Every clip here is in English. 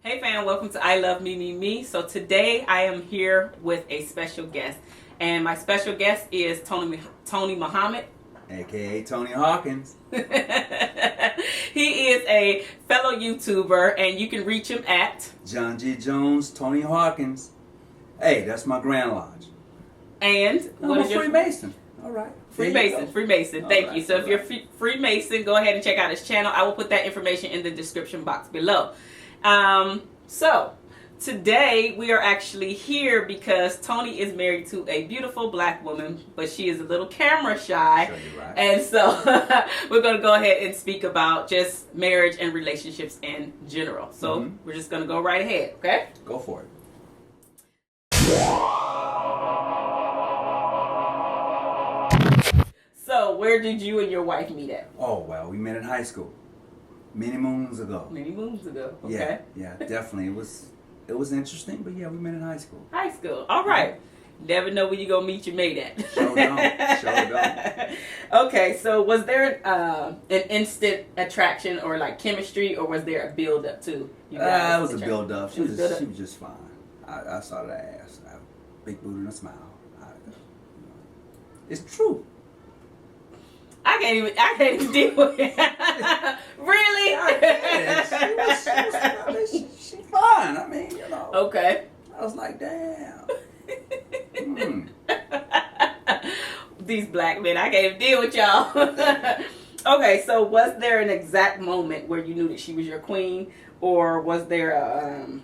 Hey fam, welcome to I Love Me, Me, Me. So today I am here with a special guest. And my special guest is Tony Muhammad. AKA Tony Hawkins. He is a fellow YouTuber and you can reach him at John G. Jones, Tony Hawkins. Hey, that's my Grand Lodge. And I'm a Freemason. All right. Freemason. Thank right, you. So if right. you're Freemason, go ahead and check out his channel. I will put that information in the description box below. So today we are actually here because Tony is married to a beautiful black woman, but she is a little camera shy. Sure, you're right. And so we're going to go ahead and speak about just marriage and relationships in general. So we're just going to go right ahead. Okay? Go for it. So where did you and your wife meet at? Oh, well, we met in high school. Many moons ago. Many moons ago. Okay. Yeah, definitely. It was interesting, but yeah, we met in high school. High school. All right. Never know when you're going to meet your mate at. Sure don't. Okay, so was there an instant attraction or like chemistry, or was there a build up to you guys? It was a build up. She was just fine. I saw that ass. Big booty and a smile. It's true. I can't even deal with it. Really? She fine. I mean, you know. Okay. I was like, damn. These black men, I can't even deal with y'all. Okay, so was there an exact moment where you knew that she was your queen, or was there a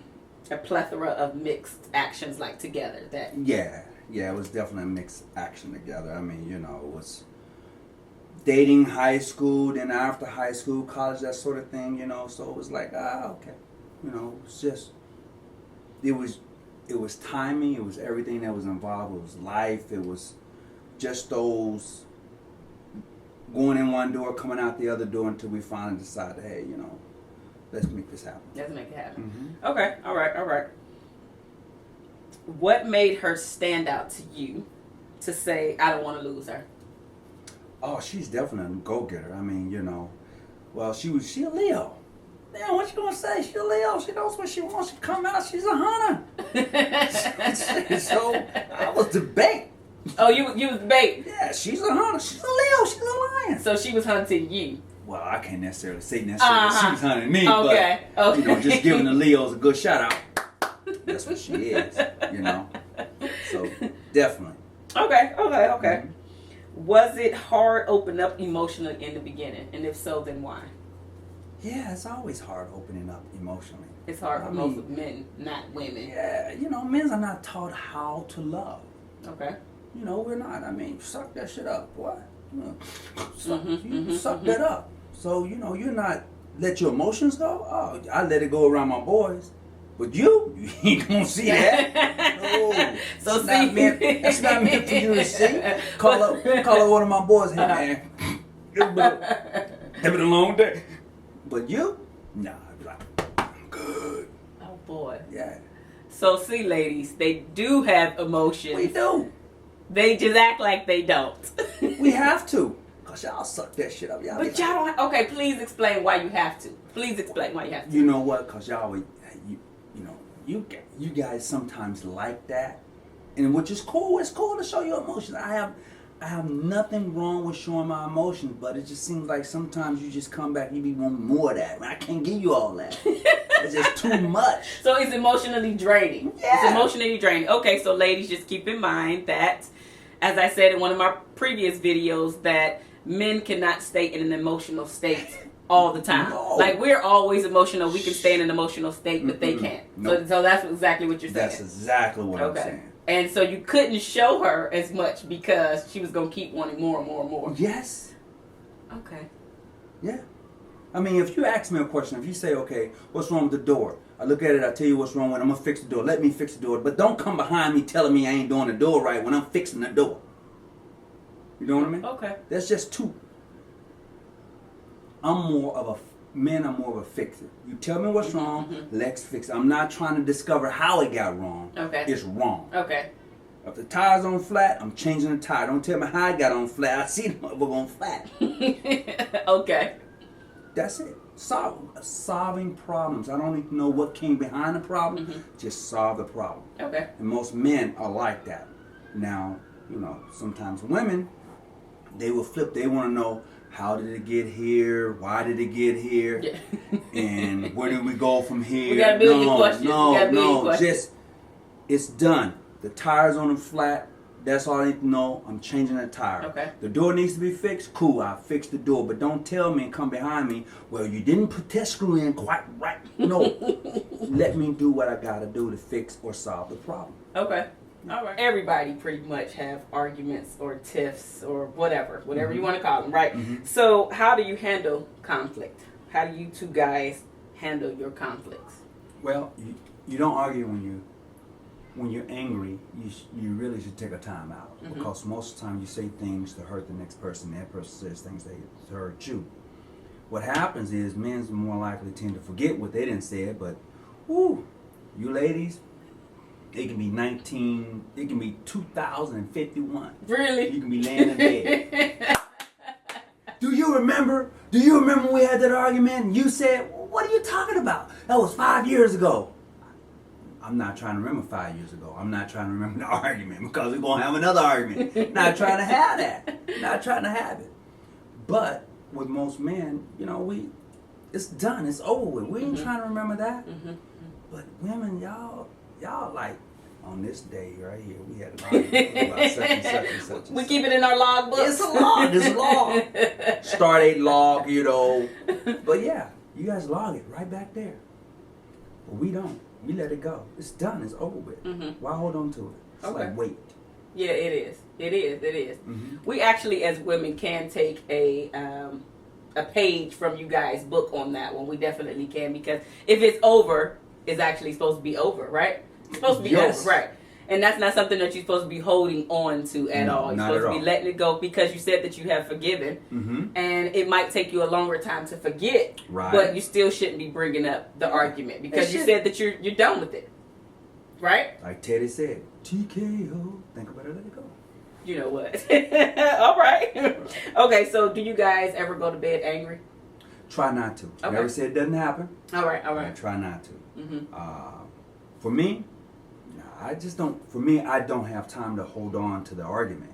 plethora of mixed actions like together that? Yeah, it was definitely a mixed action together. I mean, you know, it was dating, high school, then after high school, college, that sort of thing, you know. So it was like, okay, you know, it was timing, it was everything that was involved, it was life, it was just those going in one door, coming out the other door until we finally decided, hey, you know, let's make this happen. Let's make it happen. Mm-hmm. Okay, all right. What made her stand out to you to say, I don't want to lose her? Oh, she's definitely a go-getter. I mean, you know, well, she a Leo. Damn, what you gonna say? She a Leo. She knows what she wants. She come out. She's a hunter. So I was the bait. Oh, you was the bait. Yeah, she's a hunter. She's a Leo. She's a lion. So she was hunting you. Well, I can't necessarily say she was hunting me, okay. But you know, just giving the Leos a good shout out. That's what she is. You know. So definitely. Okay. Mm-hmm. Was it hard opening up emotionally in the beginning? And if so, then why? Yeah, it's always hard opening up emotionally. It's hard for most men, not women. Yeah, you know, men are not taught how to love. Okay. You know, we're not. I mean, suck that shit up, boy. You know, suck that up. So, you know, you're not let your emotions go. Oh, I let it go around my boys. But you ain't gonna see that. No. So that's not meant for you to see. Call up one of my boys. Hey, man. It's been a long day. But you? Nah, I'd be like, I'm good. Oh, boy. Yeah. So, see, ladies, they do have emotions. We do. They just act like they don't. We have to. Because y'all suck that shit up. But y'all don't. Okay, please explain why you have to. Please explain why you have to. You know what? Because y'all, you guys sometimes like that, and which is cool. It's cool to show your emotions. I have nothing wrong with showing my emotions, but it just seems like sometimes you just come back, you be wanting more of that. Man, I can't give you all that. It's just too much. So it's emotionally draining. Yeah. It's emotionally draining. Okay, so ladies, just keep in mind that, as I said in one of my previous videos, that men cannot stay in an emotional state all the time. No. Like, we're always emotional. We can stay in an emotional state, but they can't. Nope. So that's exactly what you're saying. That's exactly what I'm saying. And so you couldn't show her as much because she was going to keep wanting more and more and more. Yes. Okay. Yeah. I mean, if you ask me a question, if you say, okay, what's wrong with the door? I look at it, I tell you what's wrong with it. I'm going to fix the door. Let me fix the door. But don't come behind me telling me I ain't doing the door right when I'm fixing the door. You know what I mean? Okay. That's just too. Men are more of a fixer. You tell me what's wrong, let's fix it. I'm not trying to discover how it got wrong. Okay. It's wrong. Okay. If the tire's on flat, I'm changing the tire. Don't tell me how I got on flat. I see the motherfucker on flat. Okay. That's it. solving problems. I don't even know what came behind the problem. Just solve the problem. Okay. And most men are like that. Now, sometimes women, they will flip. They want to know, how did it get here? Why did it get here? Yeah. And where do we go from here? We got a million questions. No. Just, it's done. The tire's on the flat. That's all I need to know. I'm changing the tire. Okay. The door needs to be fixed. Cool, I'll fix the door. But don't tell me and come behind me, well, you didn't put that screw in quite right. No. Let me do what I got to do to fix or solve the problem. Okay. All right. Everybody pretty much have arguments or tiffs or whatever you want to call them, right? So how do you handle conflict? How do you two guys handle your conflicts? Well, you don't argue when you're angry. You really should take a time out, because most of the time you say things to hurt the next person. That person says things to hurt you. What happens is men's more likely tend to forget what they didn't say, but you ladies, it can be 2051. Really? You can be laying in bed. Do you remember when we had that argument and you said, what are you talking about? That was 5 years ago. I'm not trying to remember 5 years ago. I'm not trying to remember the argument, because we're going to have another argument. Not trying to have that. Not trying to have it. But with most men, it's done. It's over with. We ain't trying to remember that. But women, y'all like, on this day right here, we had an argument about such and such and such. We keep it in our log books. It's a log. It's a log. Start date log, But yeah, you guys log it right back there. But we don't. We let it go. It's done. It's over with. Why hold on to it? It's like wait. Yeah, it is. We actually, as women, can take a page from you guys' book on that one. We definitely can, because if it's over, it's actually supposed to be over, right? It's supposed to be over, right? And that's not something that you're supposed to be holding on to at all. You're supposed to be letting it go, because you said that you have forgiven, and it might take you a longer time to forget, but you still shouldn't be bringing up the argument, because you said that you're done with it, right? Like Teddy said, TKO. Think about it, let it go. You know what? All right. Okay, so do you guys ever go to bed angry? Try not to. Okay. Never said it doesn't happen. All right. Try not to. For me, I just don't. For me, I don't have time to hold on to the argument.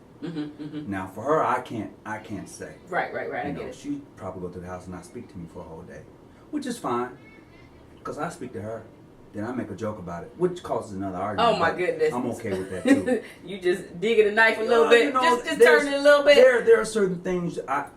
Now, for her, I can't say. Right. I get it. She probably go to the house and not speak to me for a whole day, which is fine, because I speak to her. Then I make a joke about it, which causes another argument. Oh my goodness! I'm okay with that too. You just digging the knife a little bit, just turn it a little bit. There are certain things I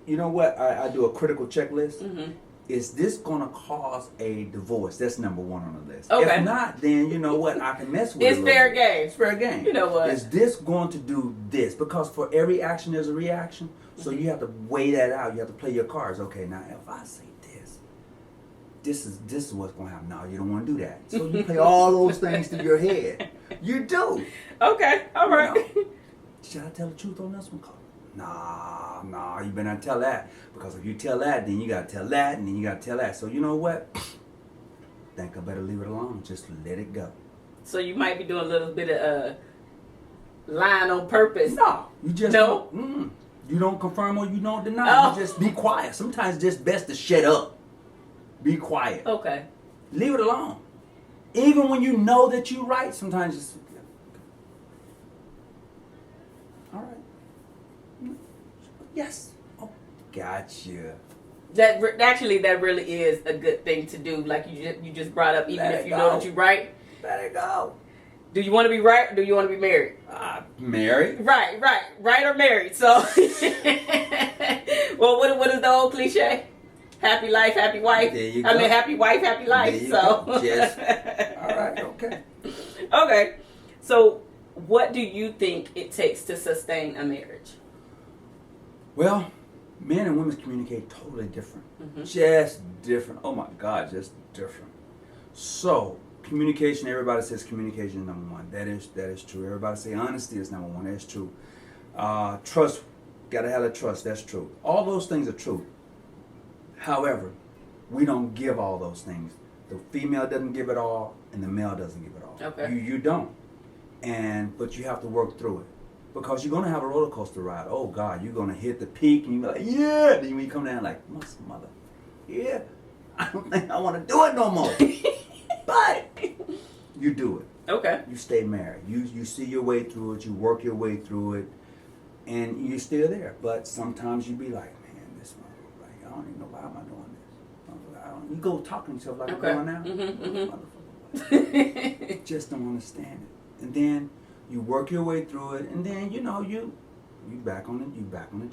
do a critical checklist. Is this gonna cause a divorce? That's number one on the list. Okay. If not, then you know what, I can mess with it. It's fair game. It's fair game. You know what? Is this going to do this? Because for every action there's a reaction. So you have to weigh that out. You have to play your cards. Okay, now if I say this is what's gonna happen. No, you don't want to do that. So you play all those things through your head. You do. Okay. All right. Should I tell the truth on this one? Nah, you better not tell that. Because if you tell that, then you gotta tell that, and then you gotta tell that. So you know what? Think I better leave it alone. Just let it go. So you might be doing a little bit of lying on purpose. No, you just no. You don't confirm or you don't deny. You just be quiet. Sometimes it's just best to shut up. Be quiet. Okay. Leave it alone. Even when you know that you're right, sometimes just all right. Yes. Oh, gotcha. That really is a good thing to do. Like you just brought up, even if you know that you're right. Let it go. Do you want to be right, or do you want to be married? Married. Right or married. So, well, what is the old cliche? Happy life, happy wife. There you go. I mean, happy wife, happy life. So, yes. All right. Okay. Okay. So, what do you think it takes to sustain a marriage? Well, men and women communicate totally different. Just different. Oh my God, just different. So, communication. Everybody says communication is number one. That is true. Everybody say honesty is number one. That's true. Trust. Gotta have that trust. That's true. All those things are true. However, we don't give all those things. The female doesn't give it all, and the male doesn't give it all. Okay. You don't. But you have to work through it. Because you're going to have a roller coaster ride. Oh, God, you're going to hit the peak, and you're like, yeah. Then when you come down, like, mother, yeah. I don't think I want to do it no more. But you do it. Okay. You stay married. You see your way through it. You work your way through it, and you're still there. But sometimes you be like, man, this motherfucker, like, I don't even know why am I doing this. You go talking to yourself like Okay. you're doing now. Motherfucker, just don't understand it. And then you work your way through it, and then you back on the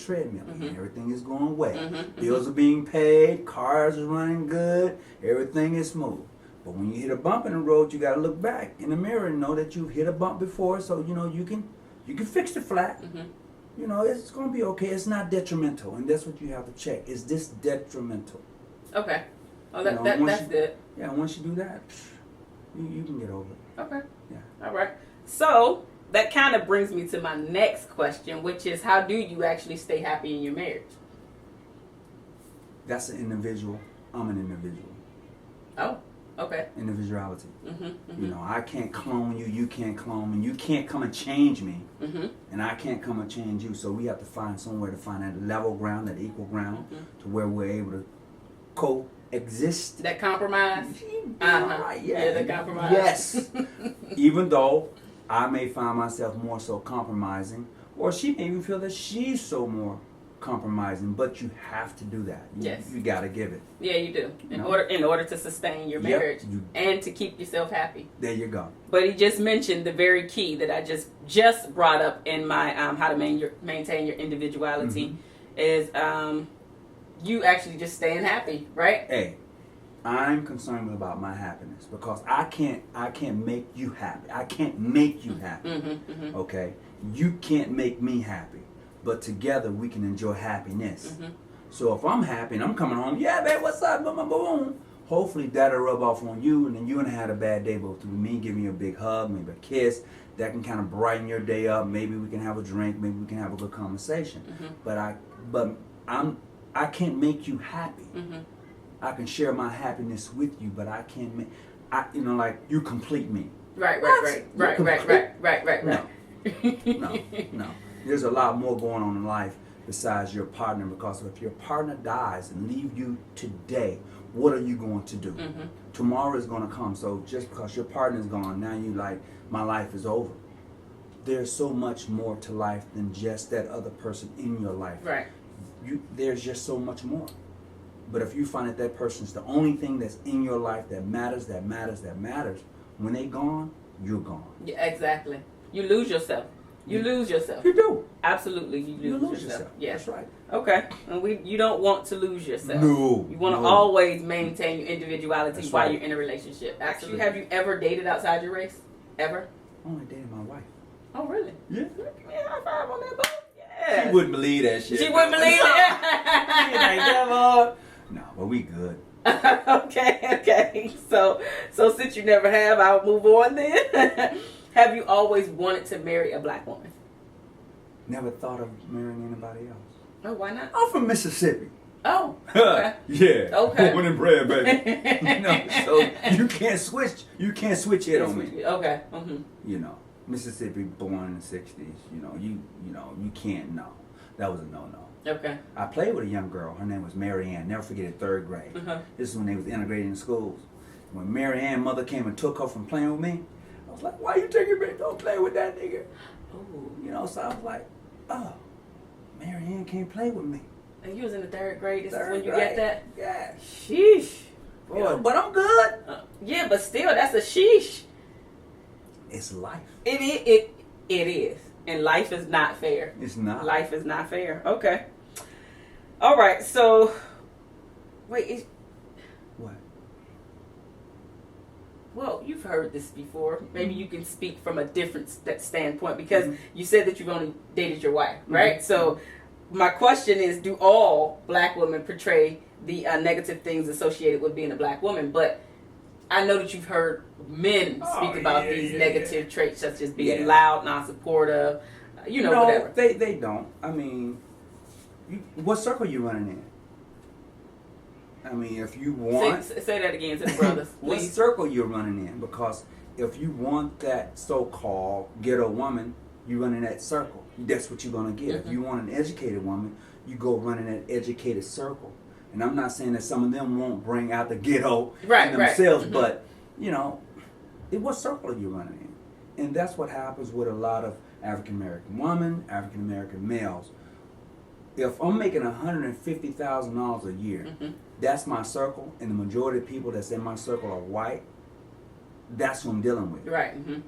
treadmill. Mm-hmm. And everything is going well. Mm-hmm. Bills are being paid. Cars are running good. Everything is smooth. But when you hit a bump in the road, you got to look back in the mirror and know that you hit a bump before, so you can fix the flat. Mm-hmm. It's going to be okay. It's not detrimental, and that's what you have to check. Is this detrimental? Okay. Oh, Once that's good. Yeah, once you do that, you can get over it. Okay. Yeah. All right. So that kind of brings me to my next question, which is, how do you actually stay happy in your marriage? That's an individual. I'm an individual. Oh, okay. Individuality. Mm-hmm, mm-hmm. I can't clone you. You can't clone me. You can't come and change me. Mm-hmm. And I can't come and change you. So we have to find somewhere to find that level ground, that equal ground, Mm-hmm. to where we're able to coexist. That compromise? Right, Yeah, the compromise. Yes. Even though I may find myself more so compromising, or she may even feel that she's so more compromising, but you have to do that. Yes. You got to give it. Yeah, you do. In No. order to sustain your Yep, marriage and to keep yourself happy. There you go. But he just mentioned the very key that I just brought up in my how to maintain your individuality is you actually just staying happy, right? Hey, I'm concerned about my happiness because I can't make you happy. I can't make you happy. Mm-hmm, mm-hmm. Okay? You can't make me happy. But together we can enjoy happiness. Mm-hmm. So if I'm happy and I'm coming home, yeah, babe, what's up? Boom, boom, boom. Hopefully that'll rub off on you, and then you and I had a bad day, but through me giving you a big hug, maybe a kiss, that can kind of brighten your day up. Maybe we can have a drink. Maybe we can have a good conversation. Mm-hmm. I can't make you happy. Mm-hmm. I can share my happiness with you, but I can't make, like you complete me. Right. No. There's a lot more going on in life besides your partner, because if your partner dies and leave you today, what are you going to do? Mm-hmm. Tomorrow is going to come. So just because your partner is gone, now you like, my life is over. There's so much more to life than just that other person in your life. Right. There's just so much more. But if you find that person's the only thing that's in your life that matters, when they gone, you're gone. Yeah, exactly. You lose yourself. You lose yourself. You do. Absolutely, you lose yourself. Yes. That's right. Okay. And you don't want to lose yourself. No. You want to always maintain your individuality That's while right. you're in a relationship. Actually, Absolutely. have you ever dated outside your race? Ever? I only dated my wife. Oh, really? Yeah. Give me a high five on that, boo. Yeah. She wouldn't believe that shit. She wouldn't believe it. No, but we good. Okay. So since you never have, I'll move on then. Have you always wanted to marry a black woman? Never thought of marrying anybody else. Oh, why not? I'm from Mississippi. Oh, okay. Yeah. Okay. Born and bred, baby. So you can't switch. You can't switch it on me. Okay. Mm-hmm. Mississippi, born in the '60s. You can't. No, that was a no. Okay. I played with a young girl. Her name was Mary Ann. Never forget it. 3rd grade. Uh-huh. This is when they was integrated in schools. When Mary Ann's mother came and took her from playing with me, I was like, "Why you taking me? Don't play with that nigga." Oh. So I was like, "Oh, Mary Ann can't play with me." And you was in the 3rd grade. This is when you grade. get that. Yeah. Sheesh. Boy. But I'm good. Yeah, but still, that's a sheesh. It's life. It is, and life is not fair. It's not. Life is not fair. Okay. All right. So, wait. What? Well, you've heard this before. Maybe you can speak from a different standpoint, because you said that you've only dated your wife, right? Mm-hmm. So, my question is: do all black women portray the negative things associated with being a black woman? But I know that you've heard men speak about these negative traits, such as being loud, non-supportive, whatever. They don't. I mean, what circle you running in? I mean, if you want... Say that again to the brothers, what please. circle you're running in? Because if you want that so-called ghetto woman, you run in that circle. That's what you're going to get. Mm-hmm. If you want an educated woman, you go run in that educated circle. And I'm not saying that some of them won't bring out the ghetto Right, in right. themselves, Mhm. but what circle are you running in? And that's what happens with a lot of African American women, African American males. If I'm making $150,000 a year, Mhm. that's my circle, and the majority of people that's in my circle are white. That's who I'm dealing with. Right. Mm-hmm.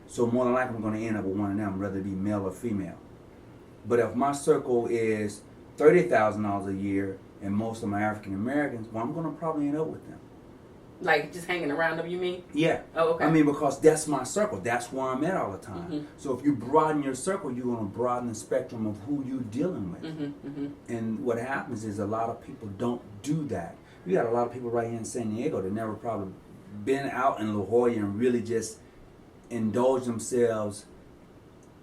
So more than likely, I'm going to end up with one of them, whether it be male or female. But if my circle is $30,000 a year, and most of my African Americans, well, I'm going to probably end up with them. Like just hanging around them, you mean? Yeah. Oh, okay. I mean, because that's my circle. That's where I'm at all the time. Mhm. So if you broaden your circle, you're going to broaden the spectrum of who you're dealing with. Mm-hmm. Mm-hmm. And what happens is a lot of people don't do that. We got a lot of people right here in San Diego that never probably been out in La Jolla and really just indulge themselves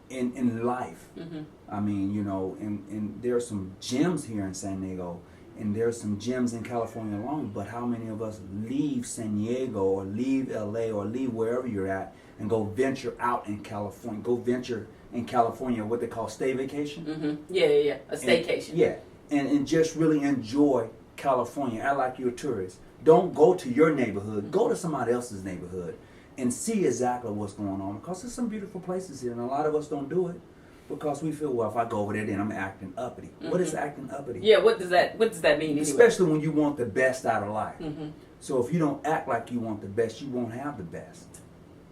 in life. Mm-hmm. I mean, and there are some gyms here in San Diego, and there's some gyms in California alone, but how many of us leave San Diego or leave LA or leave wherever you're at and go venture out in California, go venture in California, what they call stay vacation? Mm-hmm. Yeah. A staycation. And just really enjoy California. Act like you're a tourist. Don't go to your neighborhood. Go to somebody else's neighborhood and see exactly what's going on, because there's some beautiful places here, and a lot of us don't do it because we feel, well, if I go over there, then I'm acting uppity. Mm-hmm. What is acting uppity? Yeah, what does that mean anyway? Especially when you want the best out of life. Mm-hmm. So if you don't act like you want the best, you won't have the best.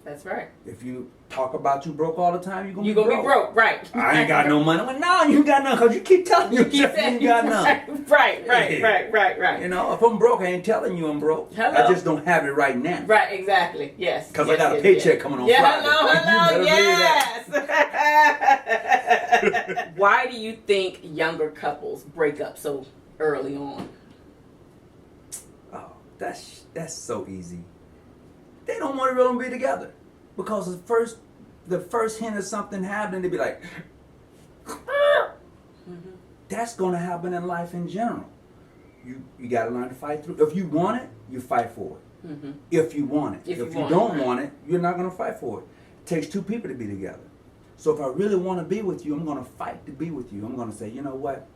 That's right. If you talk about you broke all the time, you're gonna be broke, right? I ain't got no money. Well, no, you ain't got none, because you keep telling you keep saying you got none. Right. If I'm broke, I ain't telling you I'm broke. Hello. I just don't have it right now. Right, exactly. Yes. Because I got a paycheck coming on Friday. Hello, yes. Why do you think younger couples break up so early on? Oh, that's so easy. They don't want to really be together, because the first hint of something happening, they be like, Mm-hmm. that's going to happen in life in general. You got to learn to fight through. If you want it, you fight for it. Mm-hmm. If you want it. If you don't want it, you're not going to fight for it. It takes two people to be together. So if I really want to be with you, I'm going to fight to be with you. I'm going to say, you know what?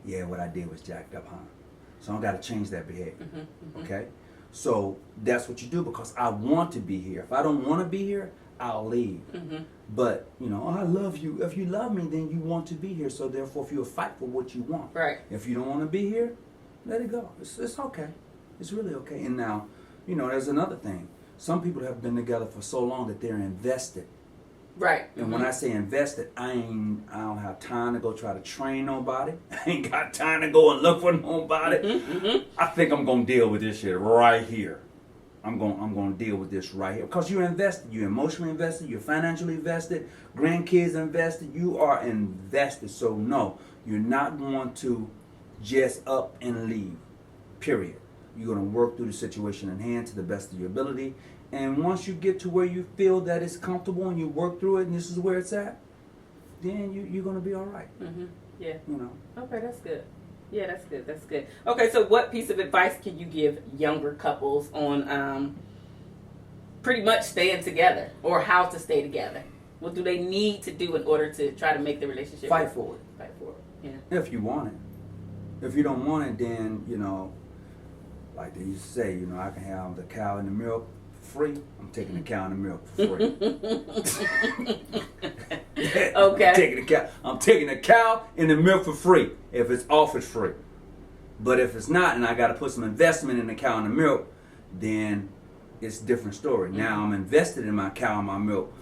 Yeah, what I did was jacked up, huh? So I got to change that behavior. Mm-hmm. Mm-hmm. Okay? So that's what you do, because I want to be here. If I don't want to be here, I'll leave. Mm-hmm. But, I love you. If you love me, then you want to be here. So therefore, if you'll fight for what you want. Right. If you don't want to be here, let it go. It's okay. It's really okay. And now, there's another thing. Some people have been together for so long that they're invested. Right. And when I say invested, I don't have time to go try to train nobody. I ain't got time to go and look for nobody. Mm-hmm. Mm-hmm. I think I'm gonna deal with this shit right here. I'm gonna deal with this right here, because you're invested. You're emotionally invested. You're financially invested. Grandkids invested. You are invested. So no, you're not going to just up and leave. Period. You're gonna work through the situation in hand to the best of your ability. And once you get to where you feel that it's comfortable and you work through it and this is where it's at, then you're going to be all right. Mm-hmm. Yeah. Okay, that's good. Yeah, that's good. That's good. Okay, so what piece of advice can you give younger couples on pretty much staying together, or how to stay together? What do they need to do in order to try to make the relationship Fight work? for it. Fight for it. Yeah. If you want it. If you don't want it, then, like they used to say, I can have the cow and the milk free. I'm taking the cow and the milk for free. Okay. I'm taking the cow and the milk for free if it's offered free. But if it's not, and I got to put some investment in the cow and the milk, then it's a different story. Mm-hmm. Now I'm invested in my cow and my milk.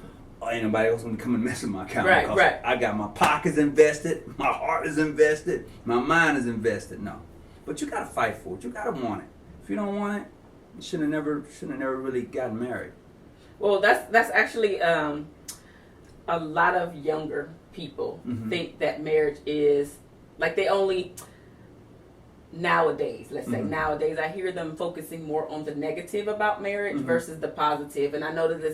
Ain't nobody else gonna come and mess with my cow. Right. I got my pockets invested, my heart is invested, my mind is invested. No, but you gotta fight for it. You gotta want it. If you don't want it, you should have never really gotten married. Well, that's actually a lot of younger people Mm-hmm. think that marriage is like they only nowadays. Let's say Mm-hmm. nowadays, I hear them focusing more on the negative about marriage Mm-hmm. versus the positive, and I know that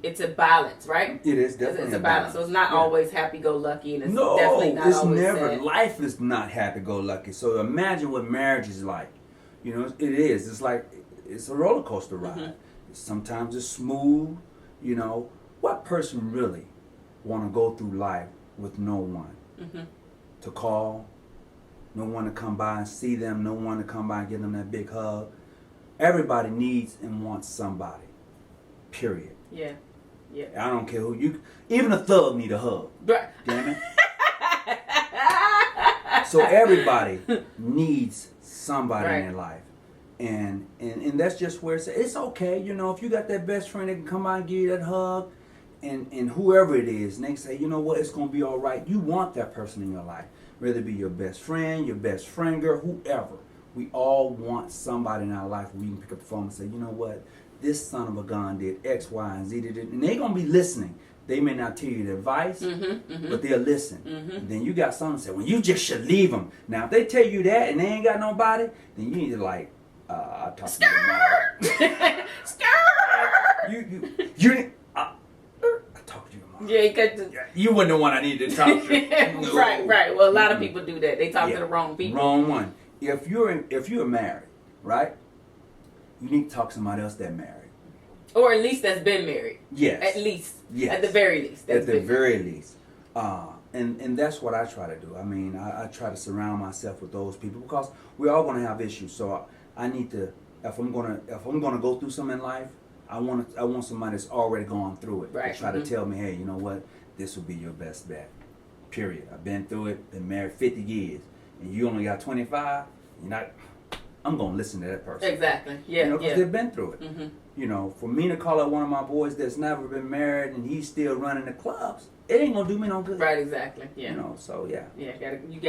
it's a balance, right? It is definitely It's a balance. So it's not always happy-go-lucky, and it's no, definitely not it's always never. sad. Life is not happy-go-lucky. So imagine what marriage is like. It is. It's like it's a roller coaster ride. Mm-hmm. Sometimes it's smooth. What person really want to go through life with no one Mm-hmm. to call, no one to come by and see them, no one to come by and give them that big hug. Everybody needs and wants somebody. Period. Yeah. Yeah. I don't care who you. Even a thug need a hug. Right. Damn it. So everybody needs somebody in their life. And that's just where it's okay, you know, if you got that best friend that can come by and give you that hug, and whoever it is, and they say, you know what, it's going to be all right. You want that person in your life, whether it be your best friend girl, whoever. We all want somebody in our life where we can pick up the phone and say, you know what, this son of a gun did X, Y, and Z. And they're going to be listening. They may not tell you the advice, but they'll listen. And then you got someone say, well, you just should leave them. Now, if they tell you that and they ain't got nobody, then you need to I'll talk to you tomorrow. I'll talk to you tomorrow. Yeah, you wasn't the one I needed to talk to. No. Right. Well, a lot of people do that. They talk to the wrong people. Wrong one. If you're married, right? You need to talk to somebody else that's married. Or at least that's been married. Yes. At least. Yes. At the very least. At the very least. And that's what I try to do. I mean, I try to surround myself with those people because we're all going to have issues. So I need to, if I'm gonna go through something in life, I want somebody that's already gone through it. Right. To try to tell me, hey, you know what, this will be your best bet. Period. I've been through it. Been married 50 years, and you only got 25. You're not. I'm gonna listen to that person. Exactly. Yeah. You know, because they've been through it. Mm-hmm. You know, for me to call out one of my boys that's never been married and he's still running the clubs, it ain't gonna do me no good. Right. Exactly. Yeah. You know. So yeah. Yeah. You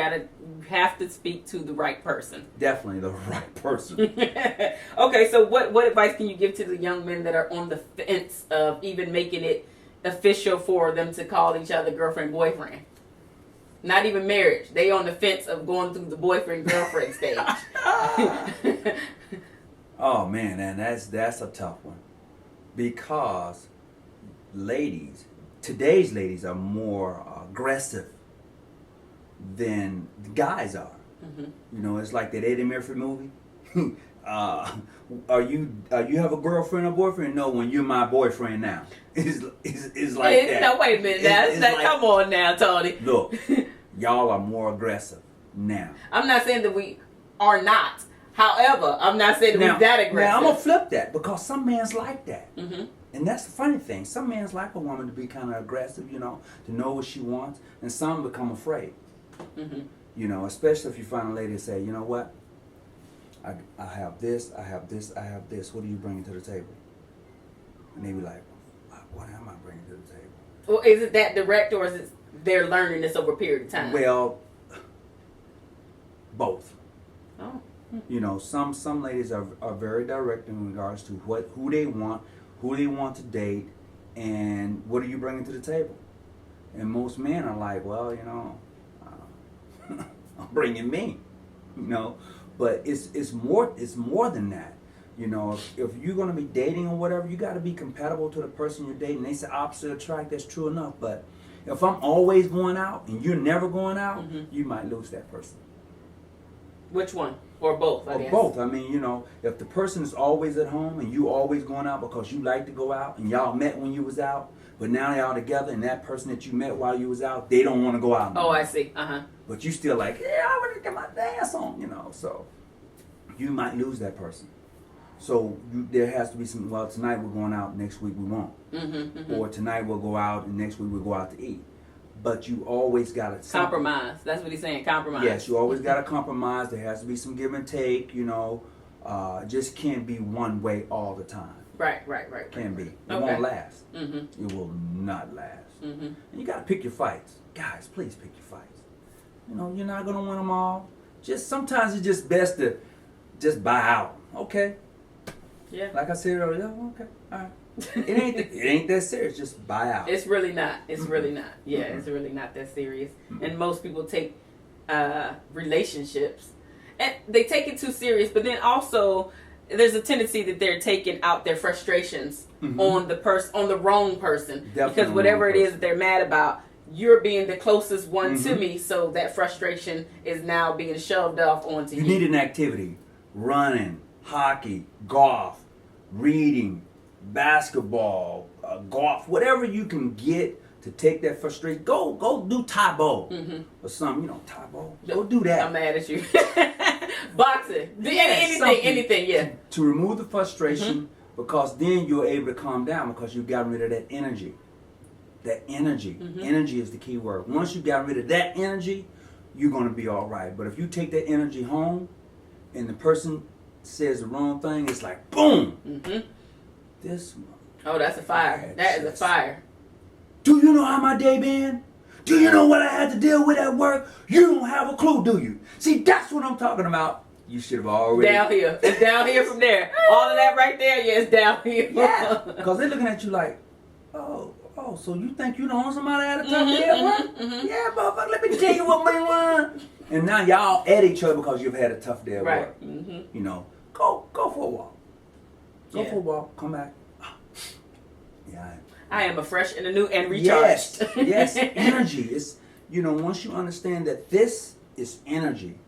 have to speak to the right person. Definitely the right person. Okay. So what advice can you give to the young men that are on the fence of even making it official for them to call each other girlfriend, boyfriend? Not even marriage. They on the fence of going through the boyfriend girlfriend stage. Oh man, and that's a tough one, because today's ladies are more aggressive than the guys are. You know, it's like that Eddie Murphy movie. You have a girlfriend or boyfriend? No, when you're my boyfriend now. It's like that. No, wait a minute. Come on now, Tony. Look, y'all are more aggressive now. I'm not saying that we are not. However, I'm not saying that we're that aggressive. Now, I'm going to flip that, because some men's like that. Mm-hmm. And that's the funny thing. Some men's like a woman to be kind of aggressive, you know, to know what she wants. And some become afraid. Mm-hmm. You know, especially if you find a lady and say, you know what? I have this, I have this, I have this. What are you bringing to the table? And they be like, what am I bringing to the table? Well, is it that direct, or is it they're learning this over a period of time? Well, both. Oh. You know, some ladies are very direct in regards to who they want to date, and what are you bringing to the table. And most men are like, well, you know, I'm bringing me, you know. But it's more than that. You know, if you're going to be dating or whatever, you got to be compatible to the person you're dating. They say opposite attract, that's true enough. But if I'm always going out and you're never going out, you might lose that person. Which one? Or both, I guess. Both. I mean, you know, if the person is always at home and you always going out because you like to go out and y'all met when you was out, but now y'all together and that person that you met while you was out, they don't want to go out anymore. Oh, I see. But you still like, yeah, I want to get my dance on, you know. So you might lose that person. So there has to be some, well, tonight we're going out, next week we won't. Or tonight we'll go out and next week we'll go out to eat. But you always got to compromise. That's what he's saying, compromise. Yes, you always got to compromise. There has to be some give and take, you know. Just can't be one way all the time. Right. Can't be. It won't last. It will not last. And you got to pick your fights. Guys, please pick your fights. You know, you're not going to win them all. Just sometimes it's just best to just buy out. Okay. Yeah. Like I said earlier, okay, all right. It ain't that serious. Just buy out. It's really not. It's really not. Yeah, it's really not that serious. And most people take relationships, and they take it too serious. But then also, there's a tendency that they're taking out their frustrations on the wrong person. Definitely, because whatever it is that they're mad about, you're being the closest one to me, so that frustration is now being shoved off onto you. You need an activity: running, hockey, golf, reading, basketball, golf, whatever you can get to take that frustration. Go do Taebo or something. You know, Taebo. Go do that. I'm mad at you. Boxing. Anything. Yeah. To remove the frustration, because then you're able to calm down because you got rid of that energy. That energy. Energy is the key word. Once you got rid of that energy, you're going to be all right. But if you take that energy home and the person says the wrong thing, it's like, boom. This. Oh, that's a fire. That is a fire. Do you know how my day been? Do you know what I had to deal with at work? You don't have a clue, do you? See, that's what I'm talking about. You should have already... Down here. It's down here from there. All of that right there, yeah, it's down here. Yeah, because they're looking at you like, oh, so you think you know somebody had a tough day at work? Yeah, motherfucker, let me tell you what my one. And now y'all at each other because you've had a tough day at work. You know, go for a walk. Go for a walk, come back. Yeah. I am a fresh and a new and recharged. Yes, energy. It's, you know, once you understand that this is energy,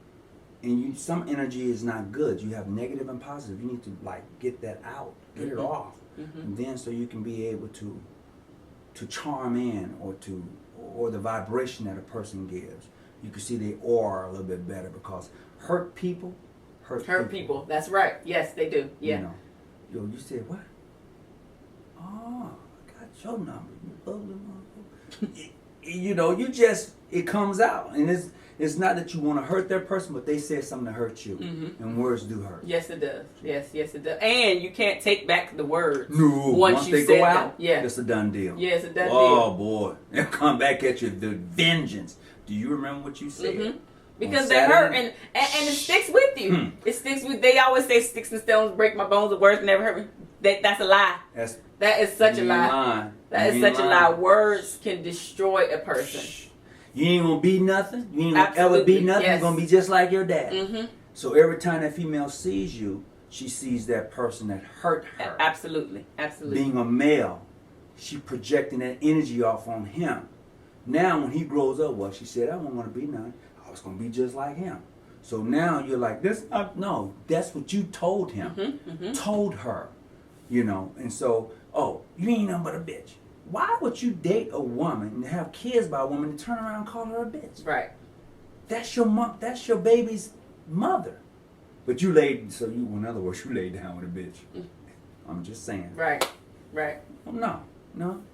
and some energy is not good. You have negative and positive. You need to like get that out, get it off, and then so you can be able to charm in or the vibration that a person gives. You can see the aura a little bit better because hurt people hurt people. That's right. Yes, they do. Yeah. You know, you said what? Oh, I got your number. You ugly motherfucker. You know, it comes out, and it's not that you want to hurt that person, but they said something to hurt you, and words do hurt. Yes, it does. Yes, it does. And you can't take back the words. No, once they go out, it's a done deal. Yeah, it's a done deal. Oh boy, they'll come back at you with vengeance. Do you remember what you said? Because they hurt, and it sticks with you. It sticks with. They always say sticks and stones break my bones, the words never hurt me. That's a lie. That is such a lie. That is such a lie. Words can destroy a person. You ain't gonna be nothing. You ain't gonna ever be nothing. You're gonna be just like your dad. So every time that female sees you, she sees that person that hurt her. Absolutely. Being a male, she projecting that energy off on him. Now when he grows up, well, she said, I don't want to be nothing. I was gonna be just like him. So now you're like, no, that's what you told him, told her, you know. And so, oh, you ain't nothing but a bitch. Why would you date a woman and have kids by a woman and turn around and call her a bitch? Right. That's your mom. That's your baby's mother. But in other words, you laid down with a bitch. I'm just saying. Right. No.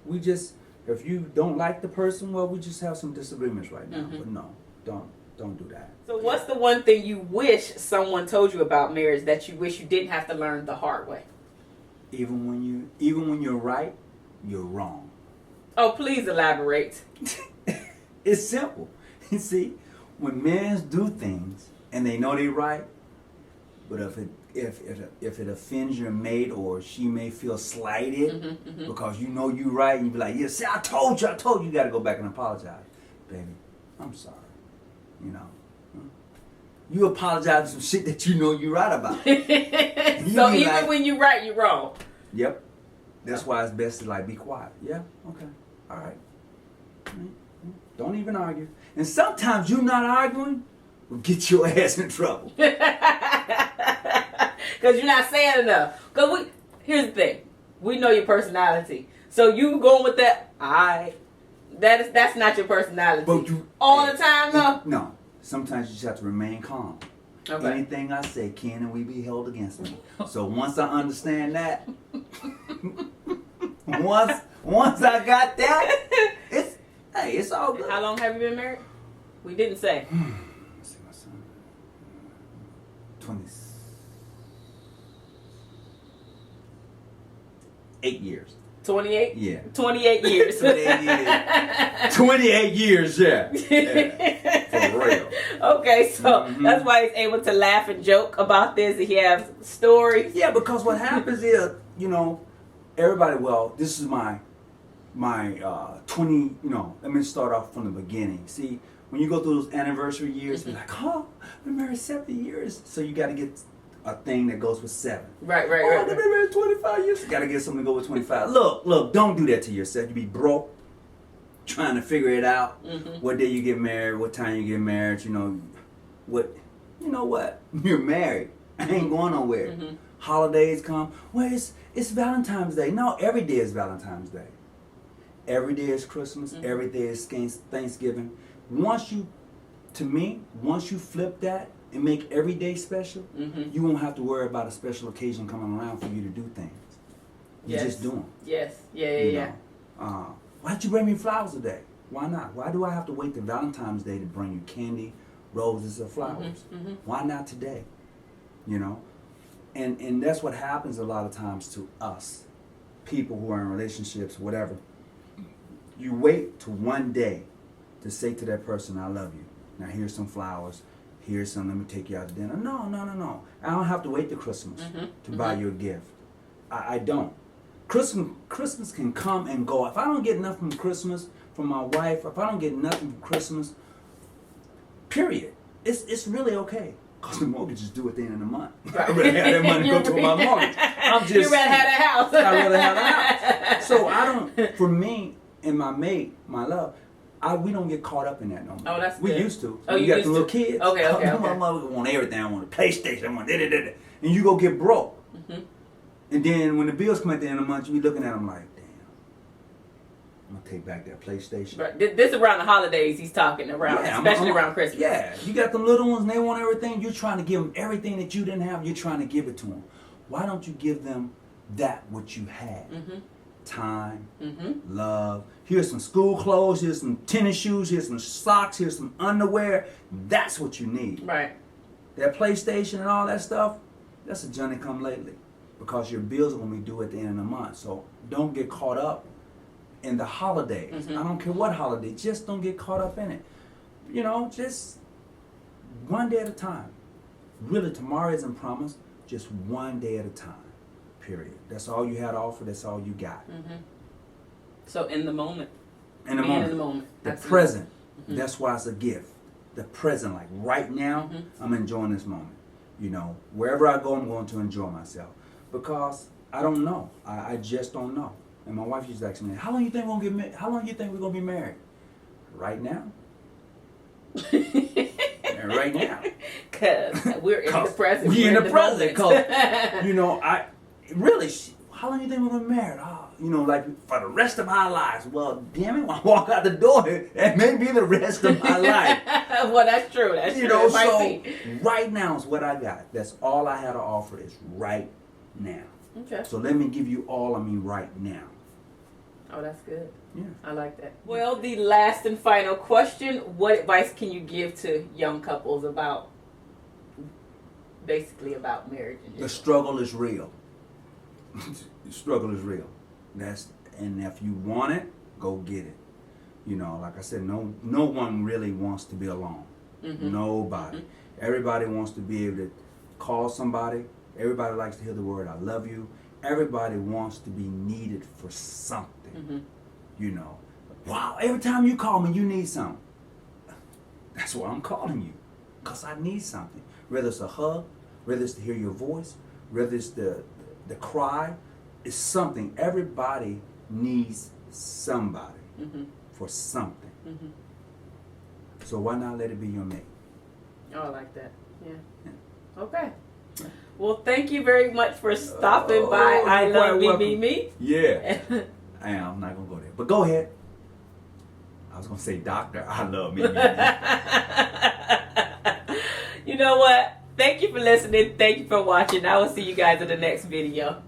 We just, if you don't like the person, well, we just have some disagreements right now. But no, don't do that. So what's the one thing you wish someone told you about marriage that you wish you didn't have to learn the hard way? Even when you're right, you're wrong. Oh, please elaborate. It's simple. You see, when men do things and they know they're right, but if it offends your mate or she may feel slighted because you know you're right, and you be like, yeah, see, I told you, you got to go back and apologize. Baby, I'm sorry. You know. You apologize for some shit that you know you're right about. So even when you're right, you're wrong. Yep. That's why it's best to like be quiet. Yeah, okay, all right. Don't even argue. And sometimes you not arguing will get your ass in trouble. Because you're not saying enough. Because here's the thing, we know your personality. So you going with that? That's not your personality. But you all the time though. No. Sometimes you just have to remain calm. Okay. Anything I say can and will be held against me. So once I understand that, once I got that, it's all good. How long have you been married? We didn't say. Let's see, my son. 28 years. 28? Yeah. 28 years. 28 years. 28 years, yeah. For real. Okay, so that's why he's able to laugh and joke about this. He has stories. Yeah, because what happens is, you know, everybody, well, this is my 20, you know, let me start off from the beginning. See, when you go through those anniversary years, you're like, oh, we're married 70 years. So you got to get a thing that goes with 7. Right. I've been married 25 years. You got to get something to go with 25. Look, don't do that to yourself. You be broke trying to figure it out. What day you get married, what time you get married, you know what, you're married. I ain't going nowhere. Holidays come. Well, it's Valentine's Day. No, every day is Valentine's Day. Every day is Christmas. Every day is Thanksgiving. Once you flip that and make every day special, you won't have to worry about a special occasion coming around for you to do things. You just do them. Yes. Yeah. Why'd you bring me flowers today? Why not? Why do I have to wait till Valentine's Day to bring you candy, roses, or flowers? Why not today? You know? And that's what happens a lot of times to us, people who are in relationships, whatever. You wait to one day to say to that person, I love you. Now here's some flowers. Here's some, let me take you out to dinner. No. I don't have to wait till Christmas to buy you a gift. I don't. Christmas can come and go. If I don't get nothing from Christmas from my wife, if I don't get nothing from Christmas, period, it's really okay. Because the mortgage is due at the end of the month. I'd rather have that money go to my mortgage. You'd rather have a house. I'd rather have a house. So for me and my mate, my love, we don't get caught up in that no more. Oh, that's we good. used to. Oh, you got the little kids. Okay. My mother want everything. I want a PlayStation. I want da-da-da-da. And you go get broke. And then when the bills come at the end of the month, you be looking at them like, damn, I'm going to take back that PlayStation. Right. This is around the holidays he's talking around, especially around Christmas. Yeah, you got them little ones and they want everything. You're trying to give them everything that you didn't have. You're trying to give it to them. Why don't you give them that what you had? Time, love. Here's some school clothes. Here's some tennis shoes. Here's some socks. Here's some underwear. That's what you need. Right. That PlayStation and all that stuff, that's a journey come lately. Because your bills are going to be due at the end of the month. So don't get caught up in the holidays. I don't care what holiday. Just don't get caught up in it. You know, just one day at a time. Really, tomorrow isn't promised. Just one day at a time. Period. That's all you had to offer. That's all you got. So in the moment. In the moment. The present. That's why it's a gift. The present. Like right now, I'm enjoying this moment. You know, wherever I go, I'm going to enjoy myself. Because I don't know. I just don't know. And my wife used to ask me, how long you think we're gonna get married? How long you think we're gonna be married? Right now. Right now. Cause we're in the present. We're in the present. Cause you know, how long you think we're gonna be married? Oh, you know, like for the rest of our lives. Well, damn it, when I walk out the door, that may be the rest of my life. Well, that's true. That's true. Know, so right now is what I got. That's all I had to offer is right now. Okay. So let me give you all, right now. Oh, that's good. Yeah. I like that. Well, the last and final question, what advice can you give to young couples about marriage? The struggle is real. The struggle is real. And if you want it, go get it. You know, like I said, no one really wants to be alone. Nobody. Everybody wants to be able to call somebody. Everybody likes to hear the word I love you. Everybody wants to be needed for something. You know, wow, every time you call me, you need something. That's why I'm calling you, because I need something. Whether it's a hug, whether it's to hear your voice, whether it's the cry, it's something. Everybody needs somebody for something. So why not let it be your mate? Oh, I like that. Yeah. Okay. Well, thank you very much for stopping by. I love me. Yeah. I'm not going to go there. But go ahead. I was going to say, Doctor, I love me. You know what? Thank you for listening. Thank you for watching. I will see you guys in the next video.